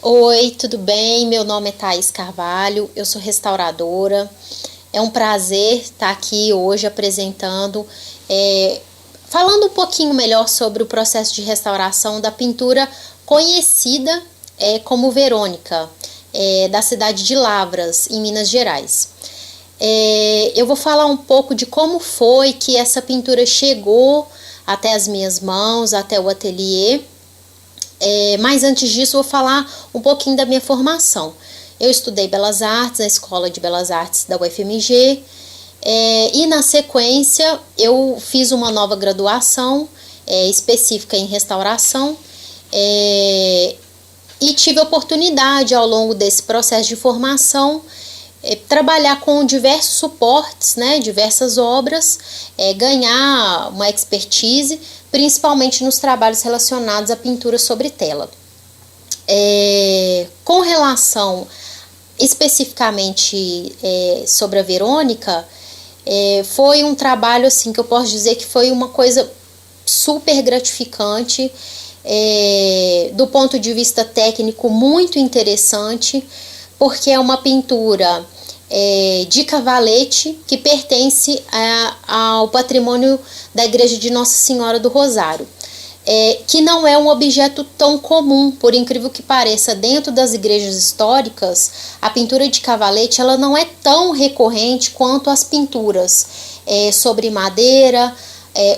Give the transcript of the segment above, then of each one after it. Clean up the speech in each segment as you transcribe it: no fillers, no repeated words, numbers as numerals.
Oi, tudo bem? Meu nome é Thaís Carvalho, eu sou restauradora. É um prazer estar aqui hoje apresentando, falando um pouquinho melhor sobre o processo de restauração da pintura conhecida como Verônica, da cidade de Lavras, em Minas Gerais. Eu vou falar um pouco de como foi que essa pintura chegou até as minhas mãos, até o ateliê. Mas antes disso, vou falar um pouquinho da minha formação. Eu estudei Belas Artes na Escola de Belas Artes da UFMG, e na sequência eu fiz uma nova graduação específica em restauração, e tive a oportunidade ao longo desse processo de formação trabalhar com diversos suportes, né, diversas obras, ganhar uma expertise, principalmente nos trabalhos relacionados à pintura sobre tela. Com relação especificamente sobre a Verônica, foi um trabalho assim que eu posso dizer que foi uma coisa super gratificante, do ponto de vista técnico muito interessante, porque é uma pintura de cavalete que pertence ao patrimônio da Igreja de Nossa Senhora do Rosário, que não é um objeto tão comum, por incrível que pareça. Dentro das igrejas históricas, a pintura de cavalete ela não é tão recorrente quanto as pinturas sobre madeira,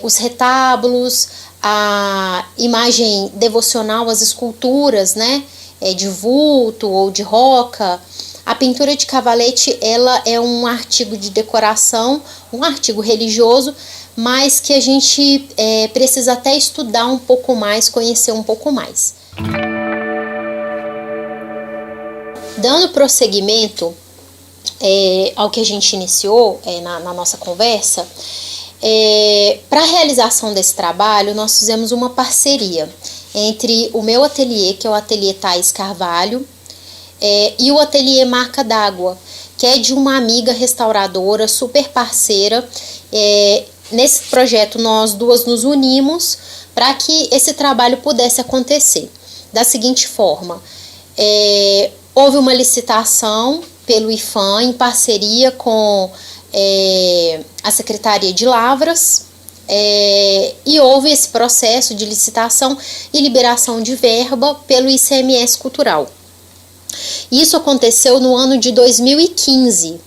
os retábulos, a imagem devocional, as esculturas, né, de vulto ou de roca. A pintura de cavalete ela é um artigo de decoração, um artigo religioso, mas que a gente precisa até estudar um pouco mais, conhecer um pouco mais. Dando prosseguimento ao que a gente iniciou na nossa conversa, para a realização desse trabalho, nós fizemos uma parceria entre o meu ateliê, que é o ateliê Thaís Carvalho, e o ateliê Marca d'Água, que é de uma amiga restauradora super parceira. Nesse projeto nós duas nos unimos para que esse trabalho pudesse acontecer da seguinte forma: houve uma licitação pelo IPHAN em parceria com a Secretaria de Lavras, e houve esse processo de licitação e liberação de verba pelo ICMS Cultural. Isso aconteceu no ano de 2015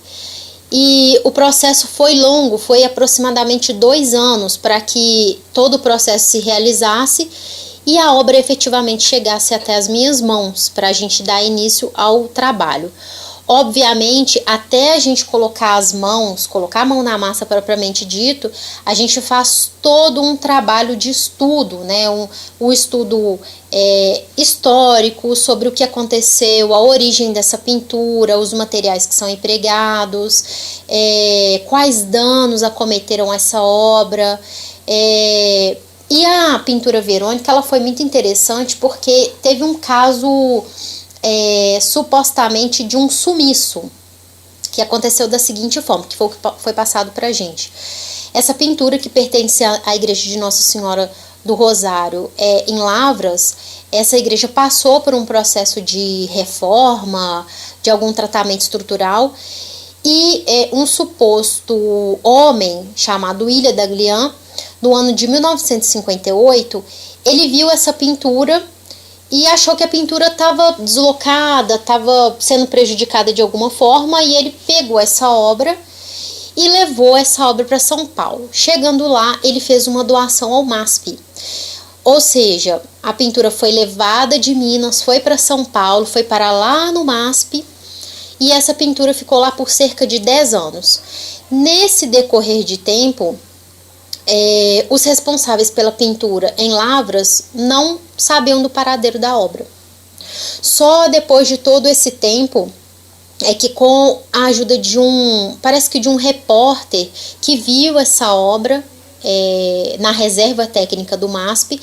e o processo foi longo, foi aproximadamente 2 anos para que todo o processo se realizasse e a obra efetivamente chegasse até as minhas mãos para a gente dar início ao trabalho. Obviamente, até a gente colocar a mão na massa propriamente dito, a gente faz todo um trabalho de estudo, né? Um estudo histórico sobre o que aconteceu, a origem dessa pintura, os materiais que são empregados, quais danos acometeram essa obra. E a pintura Verônica ela foi muito interessante porque teve um caso supostamente de um sumiço, que aconteceu da seguinte forma, que foi passado para a gente. Essa pintura, que pertence à Igreja de Nossa Senhora do Rosário em Lavras, essa igreja passou por um processo de reforma, de algum tratamento estrutural, e um suposto homem chamado Ilha Daglian, no ano de 1958, ele viu essa pintura e achou que a pintura estava deslocada, estava sendo prejudicada de alguma forma, e ele pegou essa obra e levou essa obra para São Paulo. Chegando lá, ele fez uma doação ao MASP. Ou seja, a pintura foi levada de Minas, foi para São Paulo, foi para lá no MASP, e essa pintura ficou lá por cerca de 10 anos. Nesse decorrer de tempo, os responsáveis pela pintura em Lavras não sabiam do paradeiro da obra. Só depois de todo esse tempo que, com a ajuda de um repórter que viu essa obra na reserva técnica do MASP,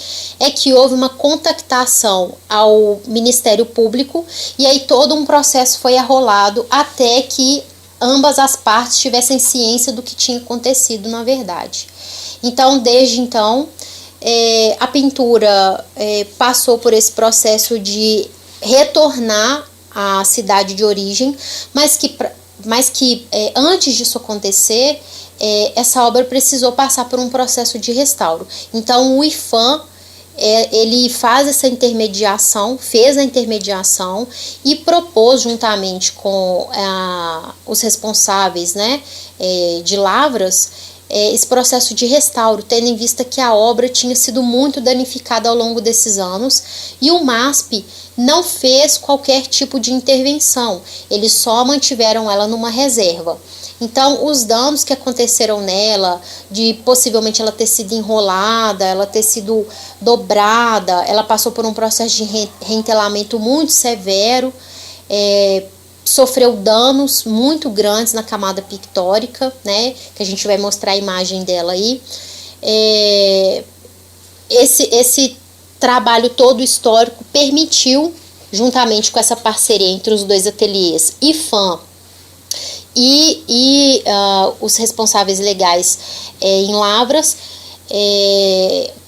que houve uma contactação ao Ministério Público, e aí todo um processo foi arrolado até que ambas as partes tivessem ciência do que tinha acontecido na verdade. Então, desde então, a pintura passou por esse processo de retornar à cidade de origem, mas que antes disso acontecer, essa obra precisou passar por um processo de restauro. Então o IPHAN ele fez a intermediação e propôs, juntamente com os responsáveis, né, de Lavras, esse processo de restauro, tendo em vista que a obra tinha sido muito danificada ao longo desses anos, e o MASP não fez qualquer tipo de intervenção, eles só mantiveram ela numa reserva. Então, os danos que aconteceram nela, de possivelmente ela ter sido enrolada, ela ter sido dobrada, ela passou por um processo de reentelamento muito severo, sofreu danos muito grandes na camada pictórica, né, que a gente vai mostrar a imagem dela aí. Esse trabalho todo histórico permitiu, juntamente com essa parceria entre os dois ateliês, IPHAN e os responsáveis legais em Lavras,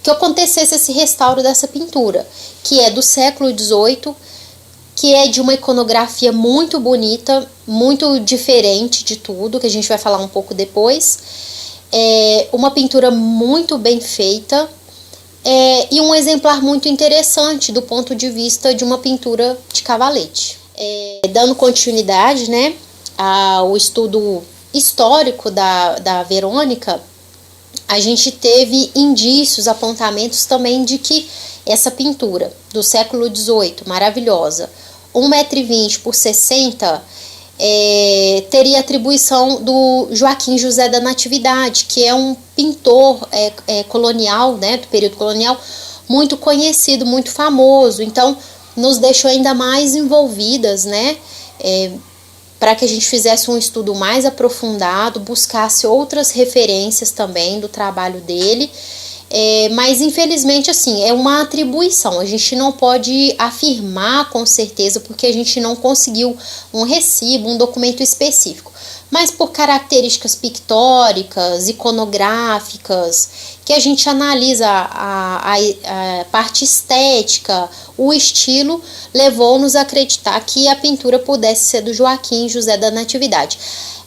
que acontecesse esse restauro dessa pintura, que é do século XVIII, que é de uma iconografia muito bonita, muito diferente de tudo, que a gente vai falar um pouco depois. Uma pintura muito bem feita, e um exemplar muito interessante do ponto de vista de uma pintura de cavalete. Dando continuidade, né, ao estudo histórico da Verônica, a gente teve indícios, apontamentos também de que essa pintura do século XVIII, maravilhosa, 1,20 m por 60, teria atribuição do Joaquim José da Natividade, que é um pintor colonial, né, do período colonial, muito conhecido, muito famoso. Então, nos deixou ainda mais envolvidas, né, para que a gente fizesse um estudo mais aprofundado, buscasse outras referências também do trabalho dele. Mas infelizmente assim, é uma atribuição, a gente não pode afirmar com certeza porque a gente não conseguiu um recibo, um documento específico, mas por características pictóricas, iconográficas, que a gente analisa a parte estética, o estilo, levou-nos a acreditar que a pintura pudesse ser do Joaquim José da Natividade.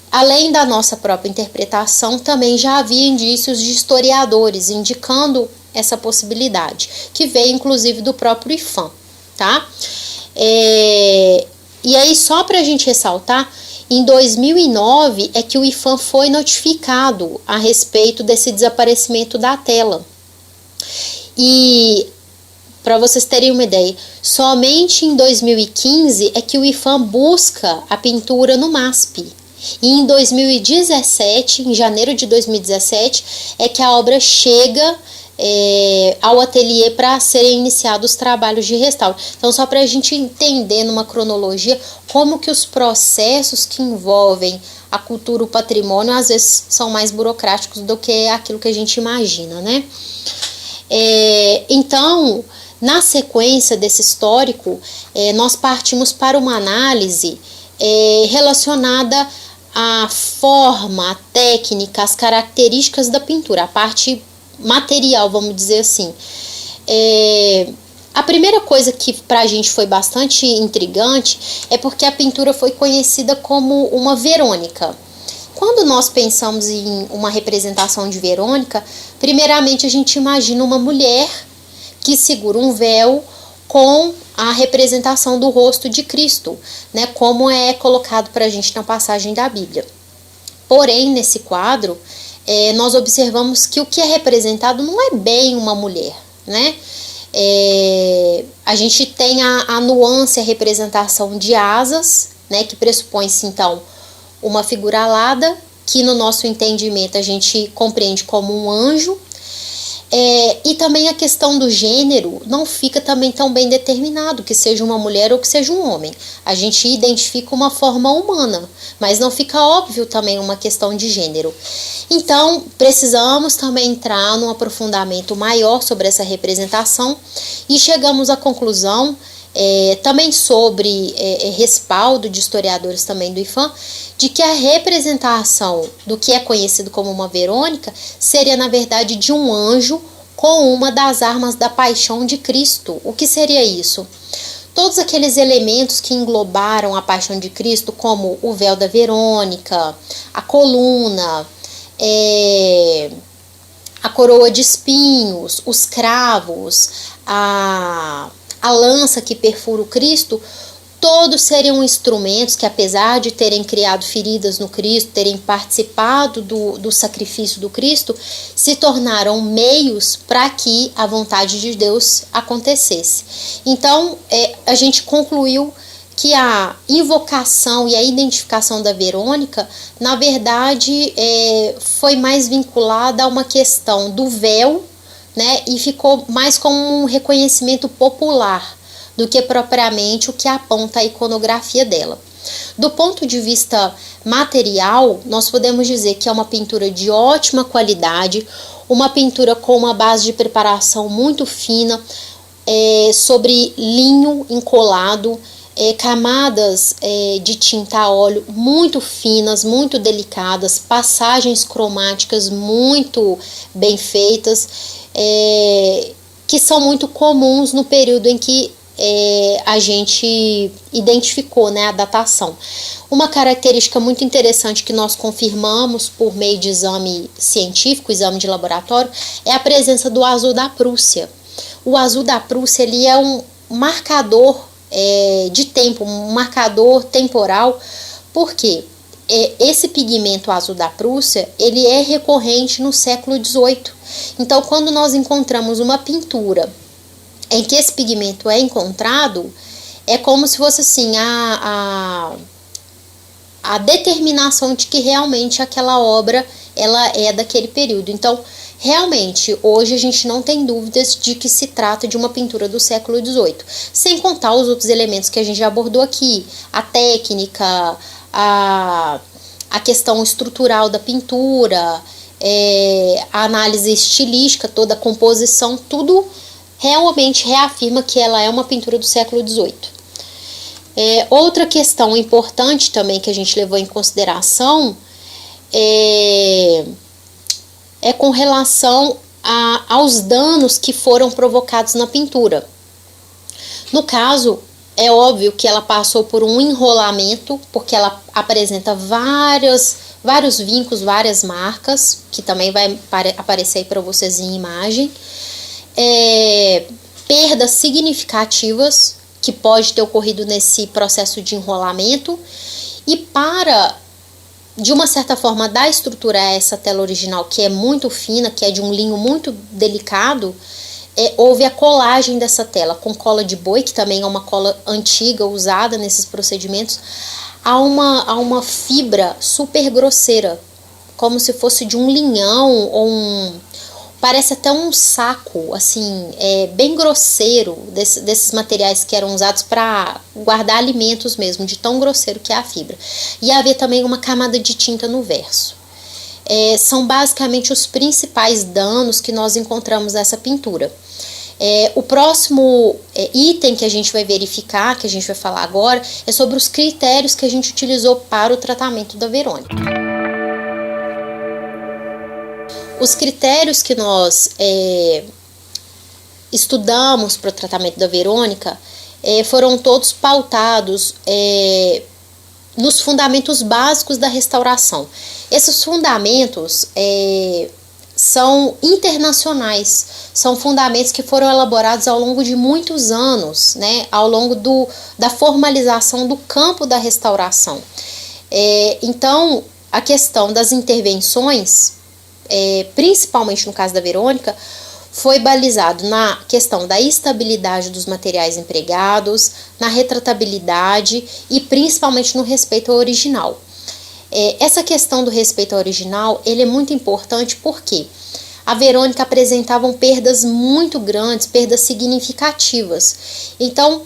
Além da nossa própria interpretação, também já havia indícios de historiadores indicando essa possibilidade, que veio inclusive do próprio IPHAN, tá? E aí, só para a gente ressaltar, em 2009 é que o IPHAN foi notificado a respeito desse desaparecimento da tela. E, para vocês terem uma ideia, somente em 2015 é que o IPHAN busca a pintura no MASP. E em 2017, em janeiro de 2017, é que a obra chega ao ateliê para serem iniciados os trabalhos de restauro. Então, só para a gente entender numa cronologia como que os processos que envolvem a cultura, o patrimônio, às vezes são mais burocráticos do que aquilo que a gente imagina, né? Então, na sequência desse histórico, nós partimos para uma análise relacionada à forma, à técnica, às características da pintura, a parte material, vamos dizer assim. A primeira coisa que para a gente foi bastante intrigante é porque a pintura foi conhecida como uma Verônica. Quando nós pensamos em uma representação de Verônica, primeiramente a gente imagina uma mulher que segura um véu com a representação do rosto de Cristo, né, como é colocado para a gente na passagem da Bíblia. Porém, nesse quadro, nós observamos que o que é representado não é bem uma mulher, né? A gente tem a nuance, a representação de asas, né, que pressupõe-se então uma figura alada, que no nosso entendimento a gente compreende como um anjo. E também a questão do gênero não fica também tão bem determinado, que seja uma mulher ou que seja um homem. A gente identifica uma forma humana, mas não fica óbvio também uma questão de gênero. Então, precisamos também entrar num aprofundamento maior sobre essa representação e chegamos à conclusão, também sobre respaldo de historiadores também do IPHAN, de que a representação do que é conhecido como uma Verônica seria, na verdade, de um anjo com uma das armas da paixão de Cristo. O que seria isso? todos aqueles elementos que englobaram a paixão de Cristo, como o véu da Verônica, a coluna, a coroa de espinhos, os cravos, a lança que perfura o Cristo, todos seriam instrumentos que, apesar de terem criado feridas no Cristo, terem participado do sacrifício do Cristo, se tornaram meios para que a vontade de Deus acontecesse. Então, a gente concluiu que a invocação e a identificação da Verônica, na verdade, foi mais vinculada a uma questão do véu, né, e ficou mais como um reconhecimento popular do que propriamente o que aponta a iconografia dela. Do ponto de vista material, nós podemos dizer que é uma pintura de ótima qualidade, uma pintura com uma base de preparação muito fina, sobre linho encolado, camadas de tinta a óleo muito finas, muito delicadas, passagens cromáticas muito bem feitas, que são muito comuns no período em que a gente identificou, né, a datação. Uma característica muito interessante que nós confirmamos por meio de exame científico, exame de laboratório, é a presença do azul da Prússia. O azul da Prússia, ele é um marcador de tempo, um marcador temporal, porque esse pigmento azul da Prússia, ele é recorrente no século XVIII. Então, quando nós encontramos uma pintura em que esse pigmento é encontrado, é como se fosse assim, a determinação de que realmente aquela obra ela é daquele período. Então, realmente, hoje a gente não tem dúvidas de que se trata de uma pintura do século XVIII, sem contar os outros elementos que a gente já abordou aqui, a técnica, a questão estrutural da pintura, a análise estilística, toda a composição, tudo realmente reafirma que ela é uma pintura do século XVIII. Outra questão importante também que a gente levou em consideração é com relação aos danos que foram provocados na pintura. No caso, é óbvio que ela passou por um enrolamento, porque ela apresenta vários vincos, várias marcas, que também vai aparecer aí para vocês em imagem. Perdas significativas que pode ter ocorrido nesse processo de enrolamento, e para, de uma certa forma, dar estrutura a essa tela original, que é muito fina, que é de um linho muito delicado, houve a colagem dessa tela com cola de boi, que também é uma cola antiga usada nesses procedimentos, a uma fibra super grosseira, como se fosse de um linhão ou parece até um saco, assim, bem grosseiro, desses materiais que eram usados para guardar alimentos mesmo, de tão grosseiro que é a fibra. E havia também uma camada de tinta no verso. São basicamente os principais danos que nós encontramos nessa pintura. O próximo item que a gente vai verificar, que a gente vai falar agora, é sobre os critérios que a gente utilizou para o tratamento da Verônica. Os critérios que nós estudamos para o tratamento da Verônica foram todos pautados nos fundamentos básicos da restauração. Esses fundamentos são internacionais, são fundamentos que foram elaborados ao longo de muitos anos, né, ao longo da formalização do campo da restauração. Então, a questão das intervenções, principalmente no caso da Verônica, foi balizado na questão da estabilidade dos materiais empregados, na retratabilidade e principalmente no respeito ao original. Essa questão do respeito ao original, ele é muito importante porque a Verônica apresentava perdas muito grandes, perdas significativas. Então,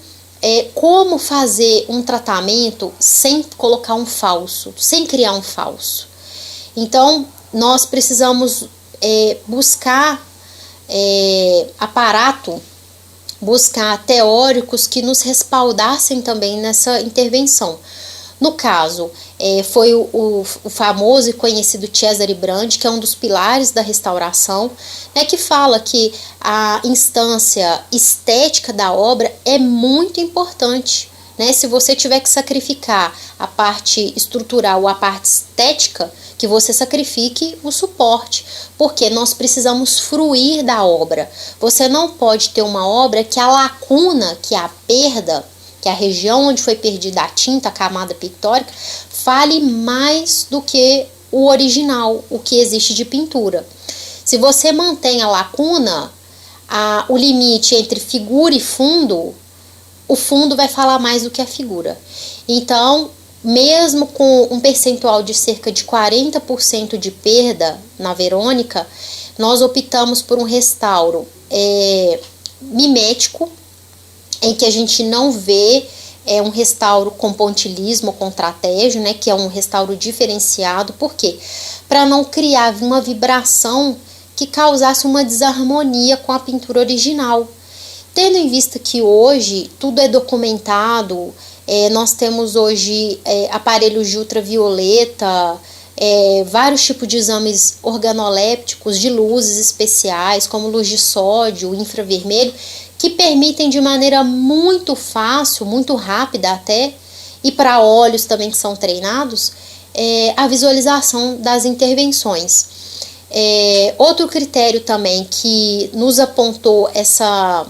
como fazer um tratamento sem colocar um falso, sem criar um falso? Então, nós precisamos buscar aparato, buscar teóricos que nos respaldassem também nessa intervenção. No caso, foi o famoso e conhecido Cesare Brandi, que é um dos pilares da restauração, né, que fala que a instância estética da obra é muito importante. Né? Se você tiver que sacrificar a parte estrutural ou a parte estética, que você sacrifique o suporte, porque nós precisamos fruir da obra. Você não pode ter uma obra que a lacuna, que a perda, que a região onde foi perdida a tinta, a camada pictórica, fale mais do que o original, o que existe de pintura. Se você mantém a lacuna, o limite entre figura e fundo, o fundo vai falar mais do que a figura. Então, mesmo com um percentual de cerca de 40% de perda na Verônica, nós optamos por um restauro mimético, em que a gente não vê um restauro com pontilismo, com tratégio, né, que é um restauro diferenciado. Por quê? Para não criar uma vibração que causasse uma desarmonia com a pintura original. Tendo em vista que hoje tudo é documentado, nós temos hoje aparelhos de ultravioleta, vários tipos de exames organolépticos, de luzes especiais, como luz de sódio, infravermelho, que permitem de maneira muito fácil, muito rápida até, e para olhos também que são treinados, a visualização das intervenções. Outro critério também que nos apontou essa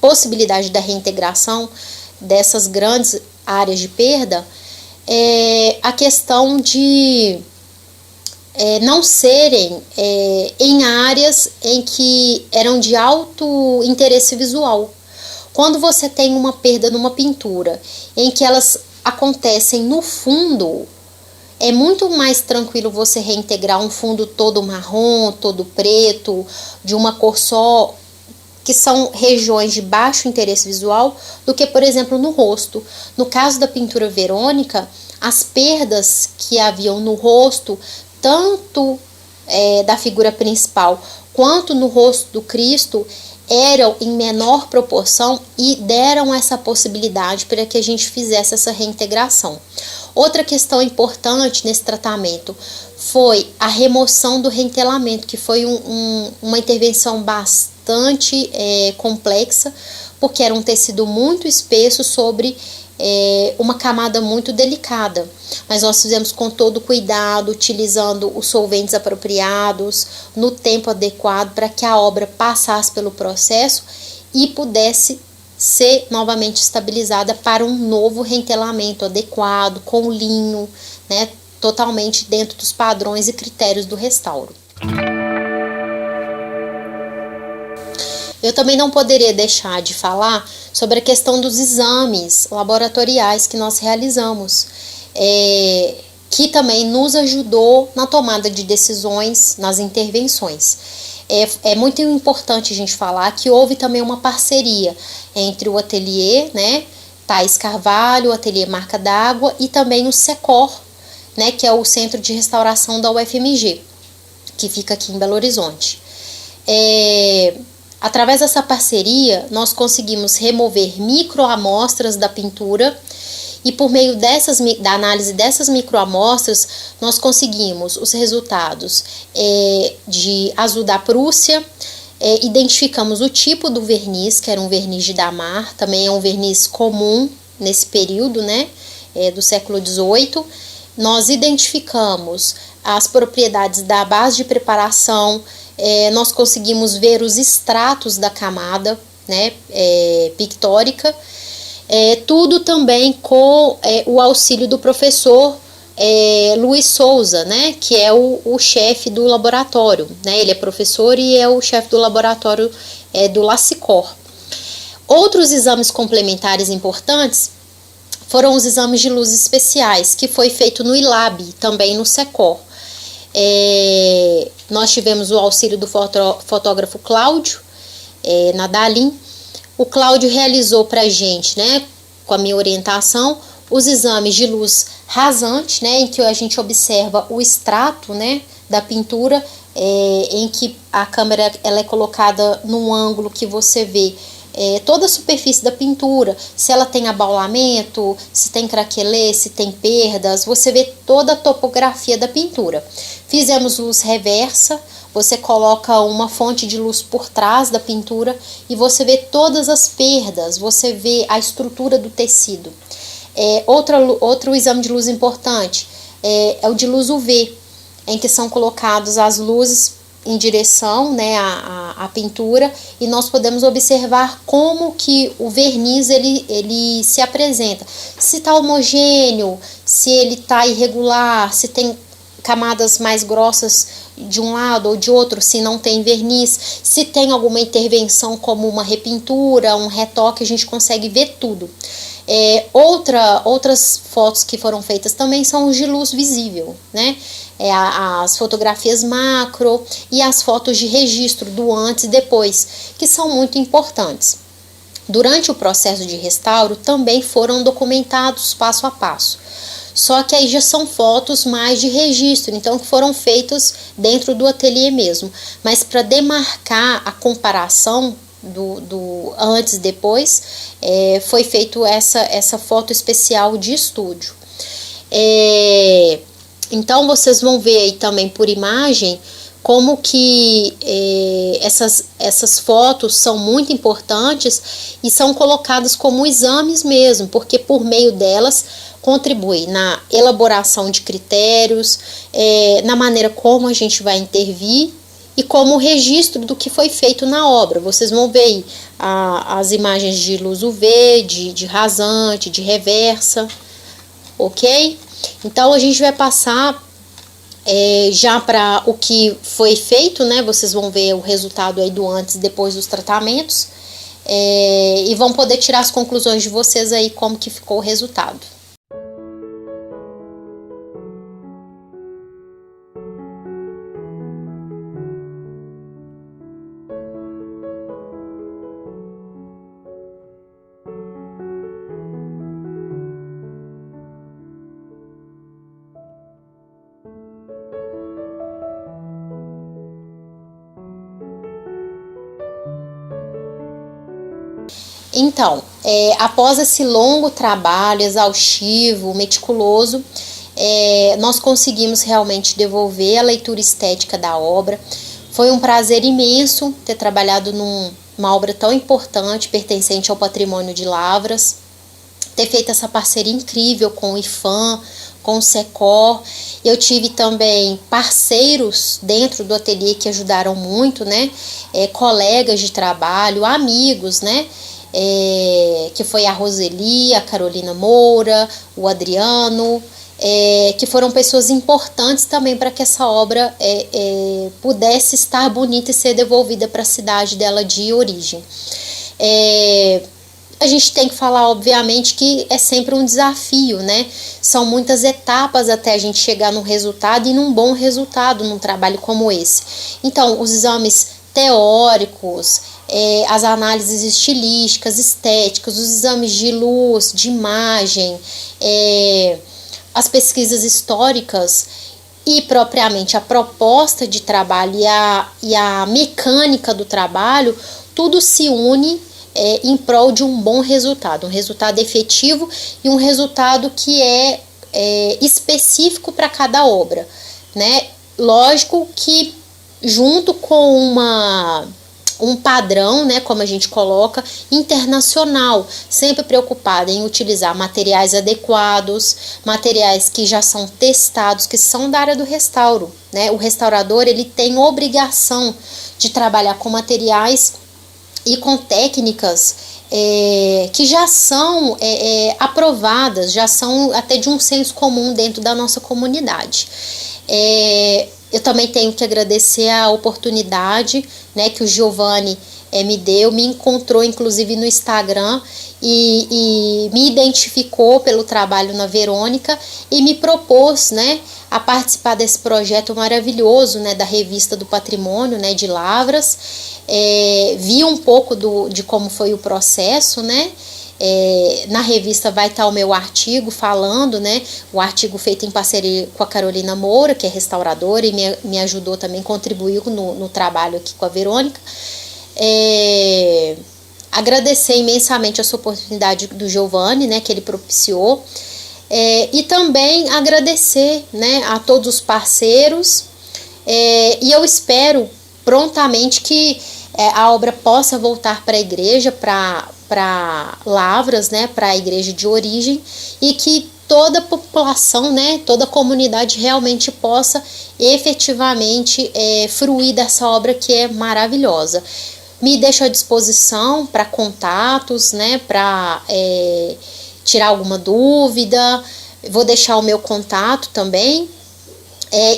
possibilidade da reintegração dessas grandes áreas de perda é a questão de não serem em áreas em que eram de alto interesse visual. Quando você tem uma perda numa pintura em que elas acontecem no fundo, é muito mais tranquilo você reintegrar um fundo todo marrom, todo preto, de uma cor só, que são regiões de baixo interesse visual, do que, por exemplo, no rosto. No caso da pintura Verônica, as perdas que haviam no rosto, tanto da figura principal quanto no rosto do Cristo, eram em menor proporção e deram essa possibilidade para que a gente fizesse essa reintegração. Outra questão importante nesse tratamento foi a remoção do rentelamento, que foi uma intervenção bastante complexa, porque era um tecido muito espesso sobre uma camada muito delicada. Mas nós fizemos com todo cuidado, utilizando os solventes apropriados, no tempo adequado, para que a obra passasse pelo processo e pudesse ser novamente estabilizada para um novo rentelamento adequado, com linho, né, totalmente dentro dos padrões e critérios do restauro. Eu também não poderia deixar de falar sobre a questão dos exames laboratoriais que nós realizamos, que também nos ajudou na tomada de decisões, nas intervenções. É muito importante a gente falar que houve também uma parceria entre o ateliê, né, Thais Carvalho, o ateliê Marca d'Água, e também o SECOR, né, que é o Centro de Restauração da UFMG, que fica aqui em Belo Horizonte. Através dessa parceria, nós conseguimos remover microamostras da pintura e por meio da análise dessas microamostras, nós conseguimos os resultados de azul da Prússia, identificamos o tipo do verniz, que era um verniz de Damar, também é um verniz comum nesse período, né, do século XVIII. Nós identificamos as propriedades da base de preparação, nós conseguimos ver os estratos da camada, né, pictórica, tudo também com o auxílio do professor Luiz Souza, né, que é o chefe do laboratório, né, ele é professor e é o chefe do laboratório do LACICOR. Outros exames complementares importantes foram os exames de luz especiais, que foi feito no ILAB, também no SECOR. Nós tivemos o auxílio do fotógrafo Cláudio, na Dalin. O Cláudio realizou para a gente, né, com a minha orientação, os exames de luz rasante, né, em que a gente observa o extrato, né, da pintura, em que a câmera ela é colocada num ângulo que você vê toda a superfície da pintura, se ela tem abaulamento, se tem craquelê, se tem perdas, você vê toda a topografia da pintura. Fizemos luz reversa, você coloca uma fonte de luz por trás da pintura e você vê todas as perdas, você vê a estrutura do tecido. Outro exame de luz importante é o de luz UV, em que são colocadas as luzes em direção, né, à pintura, e nós podemos observar como que o verniz ele se apresenta, se está homogêneo, se ele está irregular, se tem camadas mais grossas de um lado ou de outro, se não tem verniz, se tem alguma intervenção como uma repintura, um retoque, a gente consegue ver tudo. Outras fotos que foram feitas também são os de luz visível, né? As fotografias macro e as fotos de registro do antes e depois, que são muito importantes. Durante o processo de restauro também foram documentados passo a passo. Só que aí já são fotos mais de registro, então que foram feitos dentro do ateliê mesmo. Mas para demarcar a comparação do antes e depois, foi feito essa foto especial de estúdio. Então vocês vão ver aí também por imagem como que essas fotos são muito importantes e são colocadas como exames mesmo, porque por meio delas contribui na elaboração de critérios, na maneira como a gente vai intervir e como registro do que foi feito na obra. Vocês vão ver aí as imagens de luz UV, de rasante, de reversa, ok? Então a gente vai passar já para o que foi feito, né? Vocês vão ver o resultado aí do antes e depois dos tratamentos, e vão poder tirar as conclusões de vocês aí como que ficou o resultado. Então, após esse longo trabalho exaustivo, meticuloso, nós conseguimos realmente devolver a leitura estética da obra. Foi um prazer imenso ter trabalhado numa obra tão importante, pertencente ao patrimônio de Lavras, ter feito essa parceria incrível com o IPHAN, com o SECOR. Eu tive também parceiros dentro do ateliê que ajudaram muito, né? Colegas de trabalho, amigos, né? Que foi a Roseli, a Carolina Moura, o Adriano, que foram pessoas importantes também para que essa obra pudesse estar bonita e ser devolvida para a cidade dela de origem. A gente tem que falar, obviamente, que é sempre um desafio, né? São muitas etapas até a gente chegar num resultado e num bom resultado num trabalho como esse. Então, os exames teóricos, as análises estilísticas, estéticas, os exames de luz, de imagem, as pesquisas históricas e propriamente a proposta de trabalho e a mecânica do trabalho, tudo se une em prol de um bom resultado, um resultado efetivo e um resultado que é específico para cada obra, né? Lógico que junto com um padrão, né, como a gente coloca, internacional, sempre preocupada em utilizar materiais adequados, materiais que já são testados, que são da área do restauro, né? O restaurador, ele tem obrigação de trabalhar com materiais e com técnicas que já são aprovadas, já são até de um senso comum dentro da nossa comunidade. Eu também tenho que agradecer a oportunidade, né, que o Giovanni me deu, me encontrou inclusive no Instagram e me identificou pelo trabalho na Verônica e me propôs, né, a participar desse projeto maravilhoso, né, da Revista do Patrimônio, né, de Lavras. Vi um pouco de como foi o processo, né? Na revista vai estar o meu artigo falando, né? O artigo feito em parceria com a Carolina Moura, que é restauradora e me ajudou também, contribuiu no trabalho aqui com a Verônica. agradecer imensamente essa oportunidade do Giovanni, né, que ele propiciou, e também agradecer, né, a todos os parceiros, e eu espero prontamente que a obra possa voltar para a igreja, para Lavras, né, para a igreja de origem, e que toda a população, né, toda a comunidade realmente possa efetivamente fruir dessa obra que é maravilhosa. Me deixo à disposição para contatos, né, para tirar alguma dúvida. Vou deixar o meu contato também.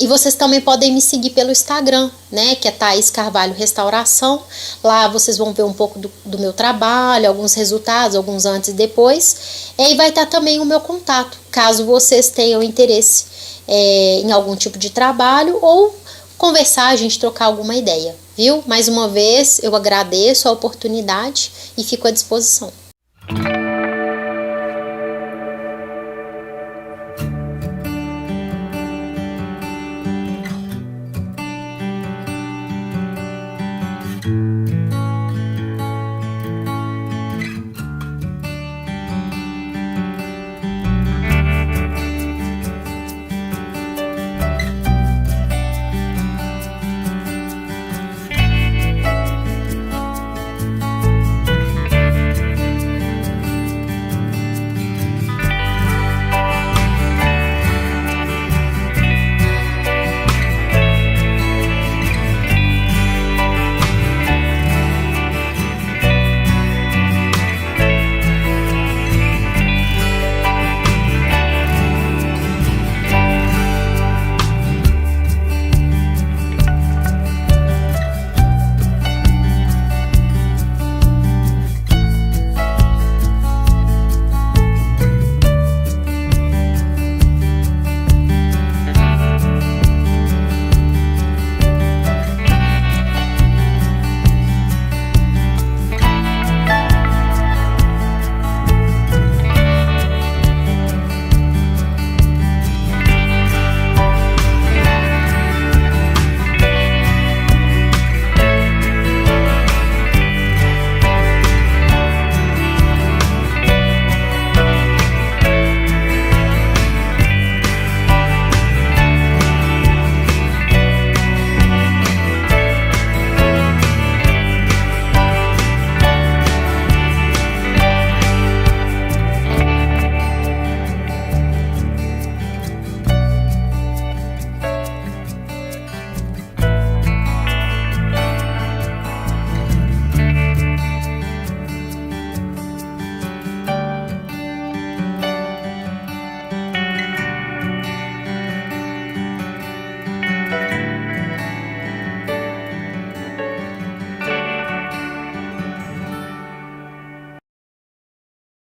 E vocês também podem me seguir pelo Instagram, né, que é Thaís Carvalho Restauração. Lá vocês vão ver um pouco do meu trabalho, alguns resultados, alguns antes e depois. E vai estar também o meu contato, caso vocês tenham interesse em algum tipo de trabalho ou conversar, a gente trocar alguma ideia, viu? Mais uma vez, eu agradeço a oportunidade e fico à disposição.